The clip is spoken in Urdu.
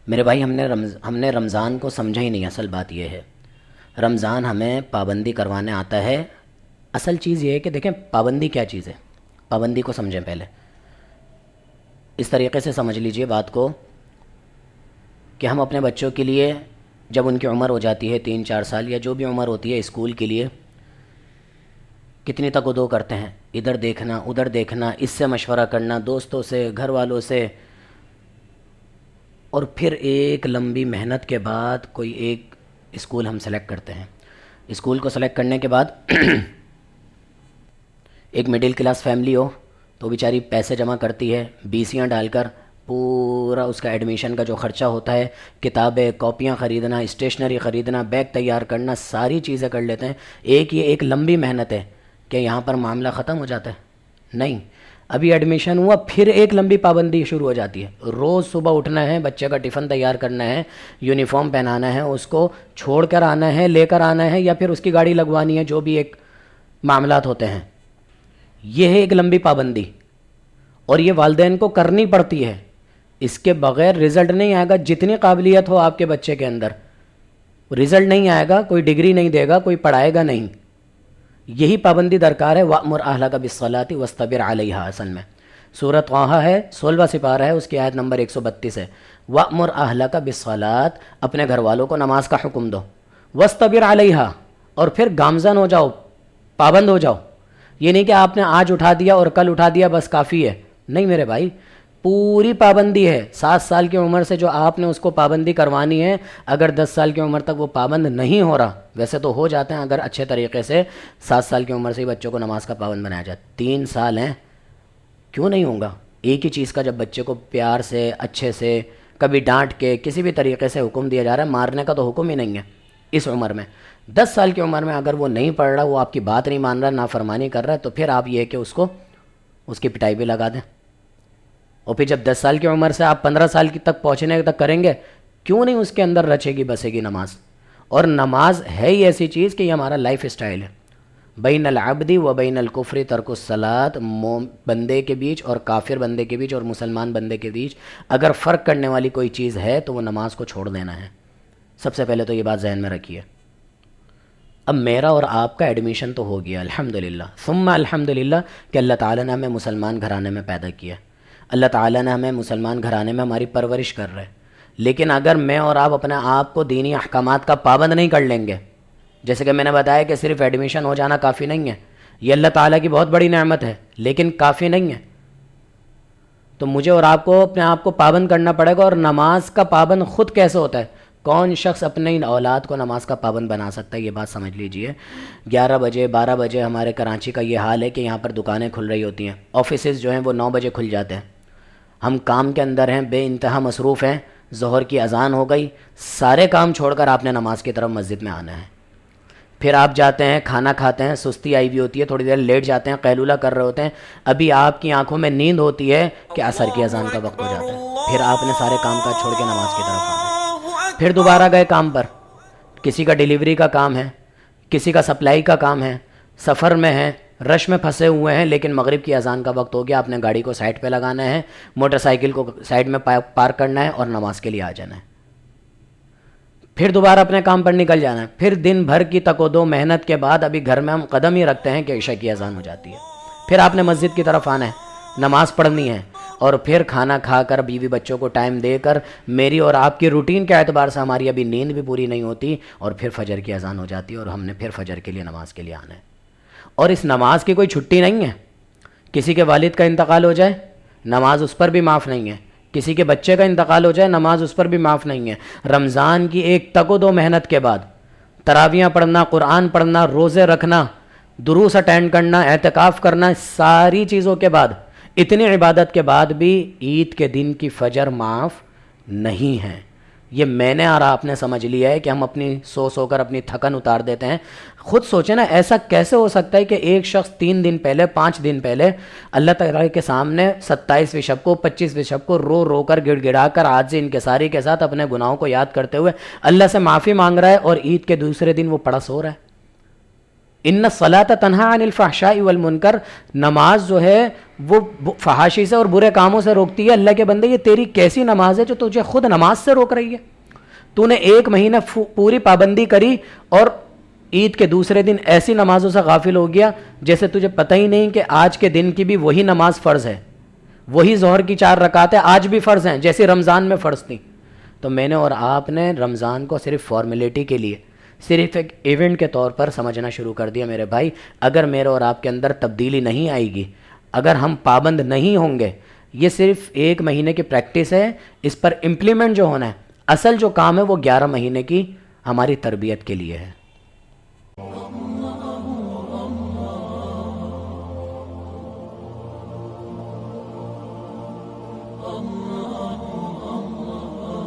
میرے بھائی ہم نے رمضان کو سمجھا ہی نہیں. اصل بات یہ ہے رمضان ہمیں پابندی کروانے آتا ہے. اصل چیز یہ ہے کہ دیکھیں پابندی کیا چیز ہے. پابندی کو سمجھیں پہلے. اس طریقے سے سمجھ لیجئے بات کو کہ ہم اپنے بچوں کے لیے جب ان کی عمر ہو جاتی ہے 3-4 سال یا جو بھی عمر ہوتی ہے اسکول کے لیے کتنی تک و دو کرتے ہیں. ادھر دیکھنا ادھر دیکھنا، اس سے مشورہ کرنا، دوستوں سے، گھر والوں سے، اور پھر ایک لمبی محنت کے بعد کوئی ایک اسکول ہم سلیکٹ کرتے ہیں. اسکول کو سلیکٹ کرنے کے بعد ایک مڈل کلاس فیملی ہو تو بیچاری پیسے جمع کرتی ہے، بیسیاں ڈال کر پورا اس کا ایڈمیشن کا جو خرچہ ہوتا ہے، کتابیں کاپیاں خریدنا، اسٹیشنری خریدنا، بیگ تیار کرنا، ساری چیزیں کر لیتے ہیں. یہ ایک لمبی محنت ہے کہ یہاں پر معاملہ ختم ہو جاتا ہے. نہیں، ابھی ایڈمیشن ہوا پھر ایک لمبی پابندی شروع ہو جاتی ہے. روز صبح اٹھنا ہے، بچے کا ٹفن تیار کرنا ہے، یونیفارم پہنانا ہے، اس کو چھوڑ کر آنا ہے، لے کر آنا ہے، یا پھر اس کی گاڑی لگوانی ہے، جو بھی ایک معاملات ہوتے ہیں. یہ ہے ایک لمبی پابندی، اور یہ والدین کو کرنی پڑتی ہے. اس کے بغیر رزلٹ نہیں آئے گا. جتنی قابلیت ہو آپ کے بچے کے اندر، رزلٹ نہیں آئے گا، کوئی ڈگری نہیں دے گا، کوئی پڑھائے گا نہیں. یہی پابندی درکار ہے. وَأْمُرْ أَهْلَكَ بِالصَّلَاةِ وَاسْتَبِرْ عَلَيْهَا. اصل میں سورۃ طٰہٰ ہے، 16واں سپارہ ہے، اس کی آیت نمبر 132 ہے. وَأْمُرْ أَهْلَكَ بِالصَّلَاةِ، اپنے گھر والوں کو نماز کا حکم دو. وَاسْتَبِرْ عَلَيْهَا، اور پھر گامزن ہو جاؤ، پابند ہو جاؤ. یہ نہیں کہ آپ نے آج اٹھا دیا اور کل اٹھا دیا بس کافی ہے. نہیں میرے بھائی، پوری پابندی ہے. 7 سال کی عمر سے جو آپ نے اس کو پابندی کروانی ہے، اگر 10 سال کی عمر تک وہ پابند نہیں ہو رہا، ویسے تو ہو جاتے ہیں اگر اچھے طریقے سے 7 سال کی عمر سے ہی بچوں کو نماز کا پابند بنایا جائے. 3 سال ہیں، کیوں نہیں ہوں گا؟ ایک ہی چیز کا جب بچے کو پیار سے، اچھے سے، کبھی ڈانٹ کے، کسی بھی طریقے سے حکم دیا جا رہا ہے، مارنے کا تو حکم ہی نہیں ہے اس عمر میں. 10 سال کی عمر میں اگر وہ نہیں پڑھ رہا، وہ آپ کی بات نہیں مان رہا، نافرمانی کر رہا ہے، تو پھر آپ یہ کہ اس کی پٹائی بھی لگا دیں. اور پھر جب 10 سال کی عمر سے آپ 15 سال کی تک پہنچنے تک کریں گے، کیوں نہیں اس کے اندر رچے گی بسے گی نماز. اور نماز ہے ہی ایسی چیز کہ یہ ہمارا لائف اسٹائل ہے. بین العبد و بین الکفر ترک الصلاۃ، بندے کے بیچ اور کافر بندے کے بیچ اور مسلمان بندے کے بیچ اگر فرق کرنے والی کوئی چیز ہے تو وہ نماز کو چھوڑ دینا ہے. سب سے پہلے تو یہ بات ذہن میں رکھیے. اب میرا اور آپ کا ایڈمیشن تو ہو گیا الحمدللہ، ثم الحمدللہ، کہ اللہ تعالیٰ نے ہمیں مسلمان گھرانے میں پیدا کیا. اللہ تعالیٰ نے ہمیں مسلمان گھرانے میں ہماری پرورش کر رہے. لیکن اگر میں اور آپ اپنے آپ کو دینی احکامات کا پابند نہیں کر لیں گے، جیسے کہ میں نے بتایا کہ صرف ایڈمیشن ہو جانا کافی نہیں ہے، یہ اللہ تعالیٰ کی بہت بڑی نعمت ہے، لیکن کافی نہیں ہے. تو مجھے اور آپ کو اپنے آپ کو پابند کرنا پڑے گا. اور نماز کا پابند خود کیسے ہوتا ہے؟ کون شخص اپنے اولاد کو نماز کا پابند بنا سکتا ہے؟ یہ بات سمجھ لیجئے. 11 بجے 12 بجے ہمارے کراچی کا یہ حال ہے کہ یہاں پر دکانیں کھل رہی ہوتی ہیں، آفیسز جو ہیں وہ 9 بجے کھل جاتے ہیں. ہم کام کے اندر ہیں، بے انتہا مصروف ہیں. ظہر کی اذان ہو گئی، سارے کام چھوڑ کر آپ نے نماز کی طرف مسجد میں آنا ہے. پھر آپ جاتے ہیں، کھانا کھاتے ہیں، سستی آئی ہوئی ہوتی ہے، تھوڑی دیر لیٹ جاتے ہیں، قیلولہ کر رہے ہوتے ہیں، ابھی آپ کی آنکھوں میں نیند ہوتی ہے کہ عصر کی اذان کا وقت ہو جاتا ہے. پھر آپ نے سارے کام کاج چھوڑ کے نماز کی طرف آنا ہے. پھر دوبارہ گئے کام پر، کسی کا ڈیلیوری کا کام ہے، کسی کا سپلائی کا کام ہے، سفر میں ہیں، رش میں پھنسے ہوئے ہیں، لیکن مغرب کی اذان کا وقت ہو گیا، آپ نے گاڑی کو سائڈ پہ لگانا ہے، موٹر سائیکل کو سائڈ میں پارک کرنا ہے اور نماز کے لیے آ جانا ہے. پھر دوبارہ اپنے کام پر نکل جانا ہے. پھر دن بھر کی تک و دو محنت کے بعد ابھی گھر میں ہم قدم ہی رکھتے ہیں کہ عشاء کی اذان ہو جاتی ہے. پھر آپ نے مسجد کی طرف آنا ہے، نماز پڑھنی ہے، اور پھر کھانا کھا کر بیوی بچوں کو ٹائم دے کر میری اور آپ کی روٹین کے اعتبار سے ہماری ابھی نیند بھی پوری نہیں ہوتی، اور پھر فجر کی اذان ہو جاتی ہے اور ہم نے پھر فجر کے لیے نماز کے لیے آنا ہے. اور اس نماز کی کوئی چھٹی نہیں ہے. کسی کے والد کا انتقال ہو جائے، نماز اس پر بھی معاف نہیں ہے. کسی کے بچے کا انتقال ہو جائے، نماز اس پر بھی معاف نہیں ہے. رمضان کی ایک تگ و دو محنت کے بعد تراویحیں پڑھنا، قرآن پڑھنا، روزے رکھنا، دروس اٹینڈ کرنا، اعتکاف کرنا، ساری چیزوں کے بعد، اتنی عبادت کے بعد بھی عید کے دن کی فجر معاف نہیں ہے. یہ میں نے اور آپ نے سمجھ لیا ہے کہ ہم اپنی سو کر اپنی تھکن اتار دیتے ہیں. خود سوچیں نا، ایسا کیسے ہو سکتا ہے کہ ایک شخص 3 دن پہلے 5 دن پہلے اللہ تعالیٰ کے سامنے 27ویں شب کو 25ویں شب کو رو رو کر گڑ گڑا کر عاجزی انکساری کے ساتھ اپنے گناہوں کو یاد کرتے ہوئے اللہ سے معافی مانگ رہا ہے، اور عید کے دوسرے دن وہ پڑا سو رہا ہے. ان الصلاۃ تنہا عن الفحشاء والمنکر، نماز جو ہے وہ فحاشی سے اور برے کاموں سے روکتی ہے. اللہ کے بندے یہ تیری کیسی نماز ہے جو تجھے خود نماز سے روک رہی ہے؟ تو نے ایک مہینہ پوری پابندی کری اور عید کے دوسرے دن ایسی نمازوں سے غافل ہو گیا جیسے تجھے پتہ ہی نہیں کہ آج کے دن کی بھی وہی نماز فرض ہے، وہی ظہر کی 4 رکعتیں آج بھی فرض ہیں جیسے رمضان میں فرض تھیں. تو میں نے اور آپ نے رمضان کو صرف فارمیلٹی کے لیے، صرف ایک ایونٹ کے طور پر سمجھنا شروع کر دیا. میرے بھائی اگر میرے اور آپ کے اندر تبدیلی نہیں آئے گی، اگر ہم پابند نہیں ہوں گے، یہ صرف 1 مہینے کی پریکٹس ہے، اس پر امپلیمنٹ جو ہونا ہے، اصل جو کام ہے وہ 11 مہینے کی ہماری تربیت کے لیے ہے.